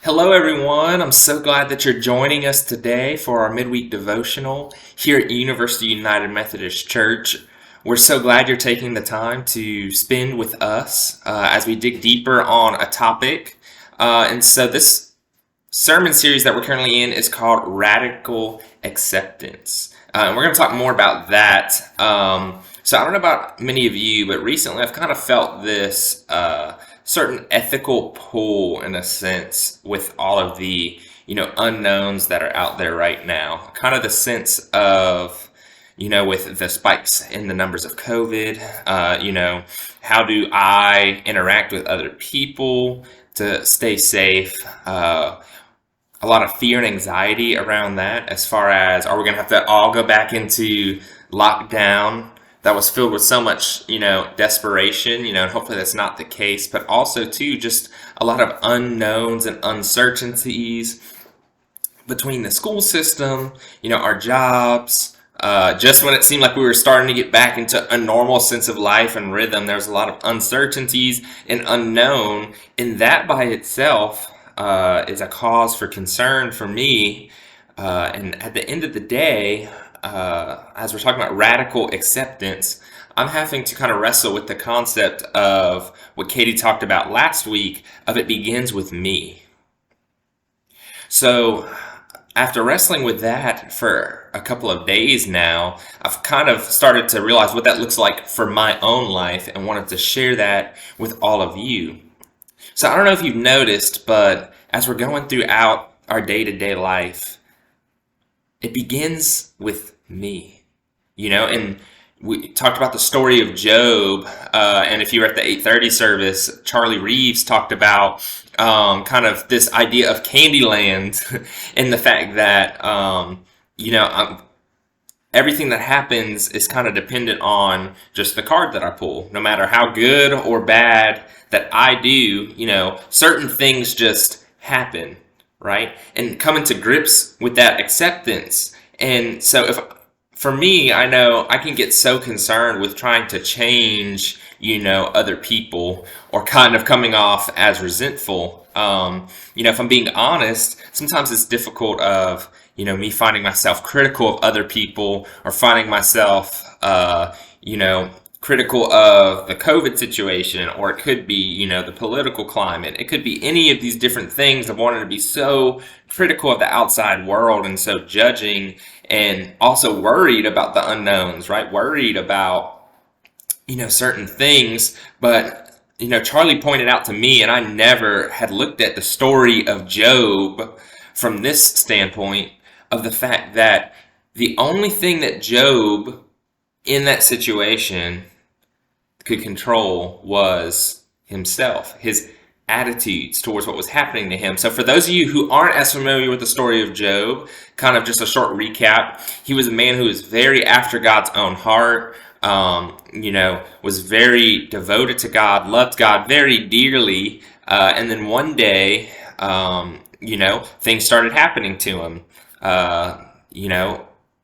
Hello, everyone. I'm so glad that you're joining us today for our midweek devotional here at University United Methodist Church. We're so glad you're taking the time to spend with us as we dig deeper on a topic. And so this sermon series that we're currently in is called Radical Acceptance. And we're going to talk more about that. So I don't know about many of you, but recently I've kind of felt this certain ethical pull, in a sense, with all of the unknowns that are out there right now. Kind of the sense of with the spikes in the numbers of COVID, how do I interact with other people to stay safe? A lot of fear and anxiety around that, as far as, are we going to have to all go back into lockdown that was filled with so much, desperation, and hopefully that's not the case, but also too, just a lot of unknowns and uncertainties between the school system, our jobs. Just when it seemed like we were starting to get back into a normal sense of life and rhythm, there was a lot of uncertainties and unknown, and that by itself is a cause for concern for me. And at the end of the day, as we're talking about radical acceptance, I'm having to kind of wrestle with the concept of what Katie talked about last week, of it begins with me. So after wrestling with that for a couple of days now, I've kind of started to realize what that looks like for my own life and wanted to share that with all of you. So I don't know if you've noticed, but as we're going throughout our day-to-day life, it begins with me, and we talked about the story of Job, and if you were at the 8:30 service, Charlie Reeves talked about kind of this idea of Candyland and the fact that, everything that happens is kind of dependent on just the card that I pull. No matter how good or bad that I do, certain things just happen, right? And coming to grips with that acceptance. And so for me, I know I can get so concerned with trying to change, other people, or kind of coming off as resentful. If I'm being honest, sometimes it's difficult of, me finding myself critical of other people, or finding myself, critical of the COVID situation, or it could be, the political climate. It could be any of these different things of wanting to be so critical of the outside world and so judging, and also worried about the unknowns, right? Worried about, certain things. But, Charlie pointed out to me, and I never had looked at the story of Job from this standpoint, of the fact that the only thing that Job in that situation could control was himself, his attitudes towards what was happening to him. So for those of you who aren't as familiar with the story of Job, kind of just a short recap, he was a man who was very after God's own heart, was very devoted to God, loved God very dearly, and then one day, things started happening to him.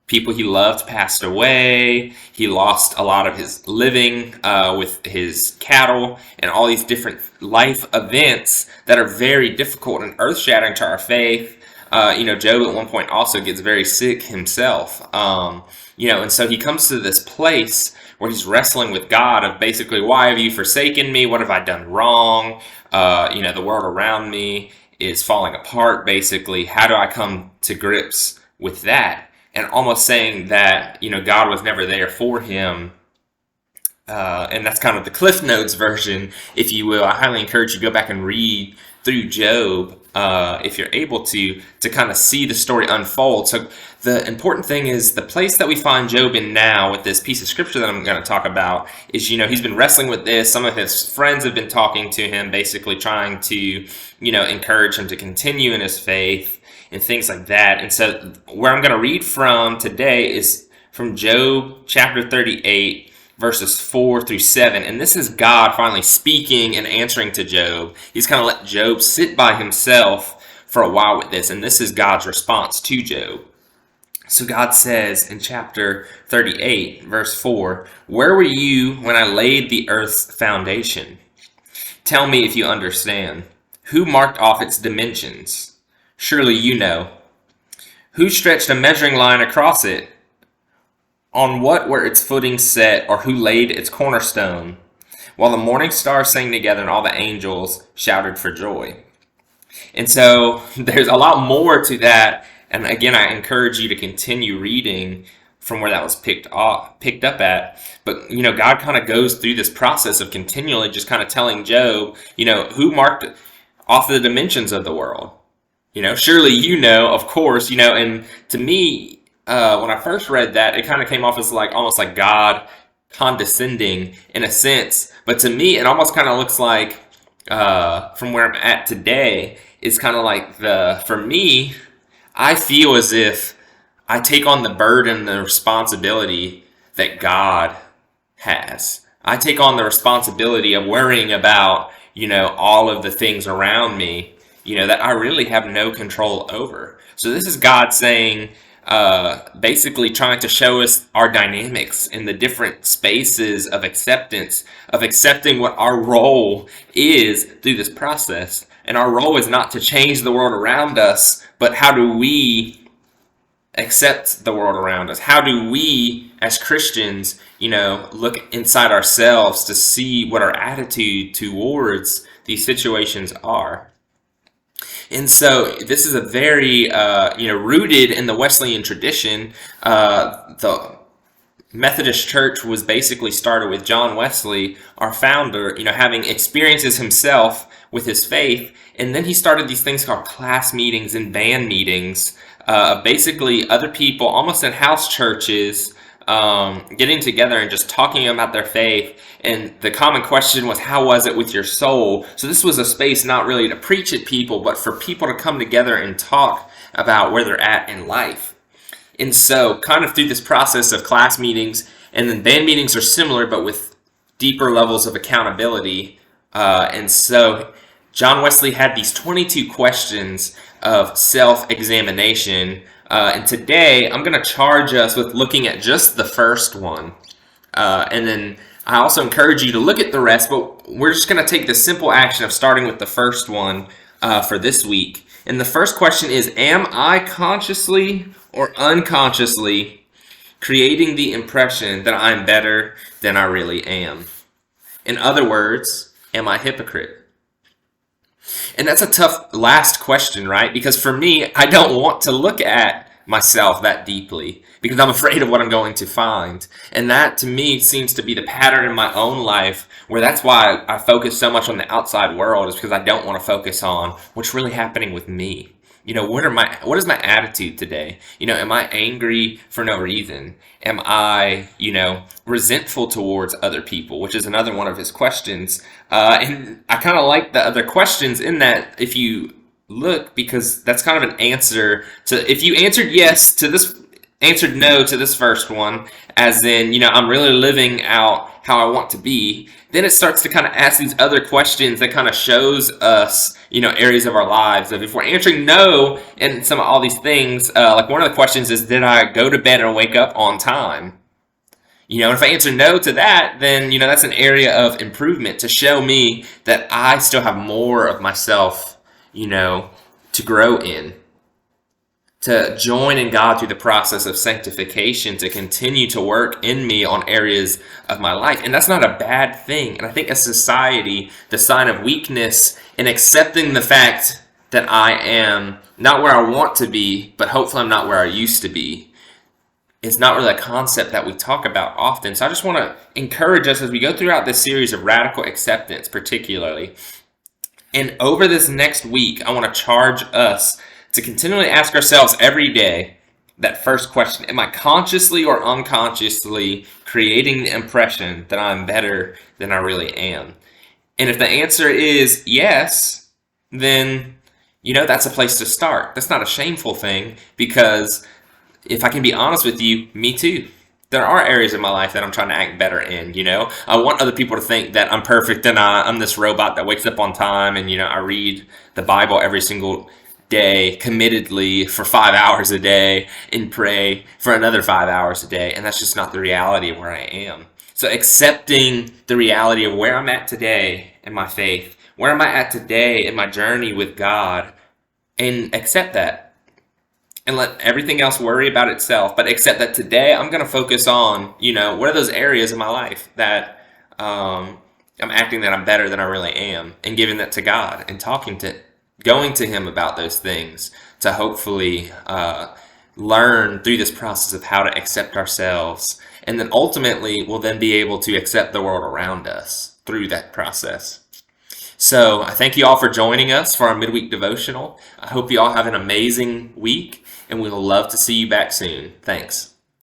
People he loved passed away. He lost a lot of his living with his cattle, and all these different life events that are very difficult and earth-shattering to our faith. Job at one point also gets very sick himself. And so he comes to this place where he's wrestling with God of basically, why have you forsaken me? What have I done wrong? The world around me is falling apart, basically. How do I come to grips with that? And almost saying that, God was never there for him. And that's kind of the Cliff Notes version, if you will. I highly encourage you to go back and read through Job, if you're able to kind of see the story unfold. So the important thing is, the place that we find Job in now with this piece of scripture that I'm going to talk about is, he's been wrestling with this. Some of his friends have been talking to him, basically trying to, encourage him to continue in his faith and things like that. And so where I'm going to read from today is from Job chapter 38, verses 4 through 7. And this is God finally speaking and answering to Job. He's kind of let Job sit by himself for a while with this. And this is God's response to Job. So God says in chapter 38, verse 4, "Where were you when I laid the earth's foundation? Tell me if you understand. Who marked off its dimensions? Surely you know. Who stretched a measuring line across it? On what were its footings set, or who laid its cornerstone? While the morning stars sang together and all the angels shouted for joy. And so there's a lot more to that. And again, I encourage you to continue reading from where that was picked up at. But, God kind of goes through this process of continually just kind of telling Job, who marked off the dimensions of the world. Surely of course, and to me, when I first read that, it kind of came off as almost like God condescending in a sense. But to me, it almost kind of looks like, from where I'm at today, is kind of like for me, I feel as if I take on the burden and the responsibility that God has. I take on the responsibility of worrying about, all of the things around me, that I really have no control over. So this is God saying, basically trying to show us our dynamics in the different spaces of acceptance, of accepting what our role is through this process. And our role is not to change the world around us, but how do we accept the world around us? How do we, as Christians, look inside ourselves to see what our attitude towards these situations are? And so this is a very, rooted in the Wesleyan tradition. The Methodist Church was basically started with John Wesley, our founder, having experiences himself with his faith. And then he started these things called class meetings and band meetings, basically other people, almost in house churches, getting together and just talking about their faith. And the common question was, how was it with your soul? So this was a space not really to preach at people, but for people to come together and talk about where they're at in life. And so kind of through this process of class meetings, and then band meetings are similar, but with deeper levels of accountability. And so John Wesley had these 22 questions of self-examination. And today I'm going to charge us with looking at just the first one. And then I also encourage you to look at the rest, but we're just going to take the simple action of starting with the first one for this week. And the first question is, am I consciously or unconsciously creating the impression that I'm better than I really am? In other words, am I a hypocrite? And that's a tough last question, right? Because for me, I don't want to look at myself that deeply because I'm afraid of what I'm going to find. And that to me seems to be the pattern in my own life, where that's why I focus so much on the outside world, is because I don't want to focus on what's really happening with me. What is my attitude today? Am I angry for no reason? Am I, resentful towards other people, which is another one of his questions. And I kind of like the other questions in that, if you look, because that's kind of an answer to, if you answered yes to this, answered no to this first one, as in, I'm really living out how I want to be, then it starts to kind of ask these other questions that kind of shows us, areas of our lives of if we're answering no and some of all these things, like one of the questions is, did I go to bed and wake up on time? If I answer no to that, then, that's an area of improvement to show me that I still have more of myself, to grow in, to join in God through the process of sanctification, to continue to work in me on areas of my life. And that's not a bad thing. And I think as society, the sign of weakness in accepting the fact that I am not where I want to be, but hopefully I'm not where I used to be, is not really a concept that we talk about often. So I just want to encourage us as we go throughout this series of radical acceptance particularly. And over this next week, I want to charge us to continually ask ourselves every day that first question: am I consciously or unconsciously creating the impression that I'm better than I really am? And if the answer is yes, then, that's a place to start. That's not a shameful thing, because if I can be honest with you, me too. There are areas in my life that I'm trying to act better in, I want other people to think that I'm perfect and I'm this robot that wakes up on time and, I read the Bible every single day committedly for 5 hours a day and pray for another 5 hours a day. And that's just not the reality of where I am. So accepting the reality of where I'm at today in my faith, Where am I at today in my journey with God? And accept that. And let everything else worry about itself. But accept that today I'm going to focus on, what are those areas in my life that I'm acting that I'm better than I really am, and giving that to God and going to Him about those things to hopefully learn through this process of how to accept ourselves. And then ultimately we'll then be able to accept the world around us through that process. So I thank you all for joining us for our midweek devotional. I hope you all have an amazing week, and we'll love to see you back soon. Thanks.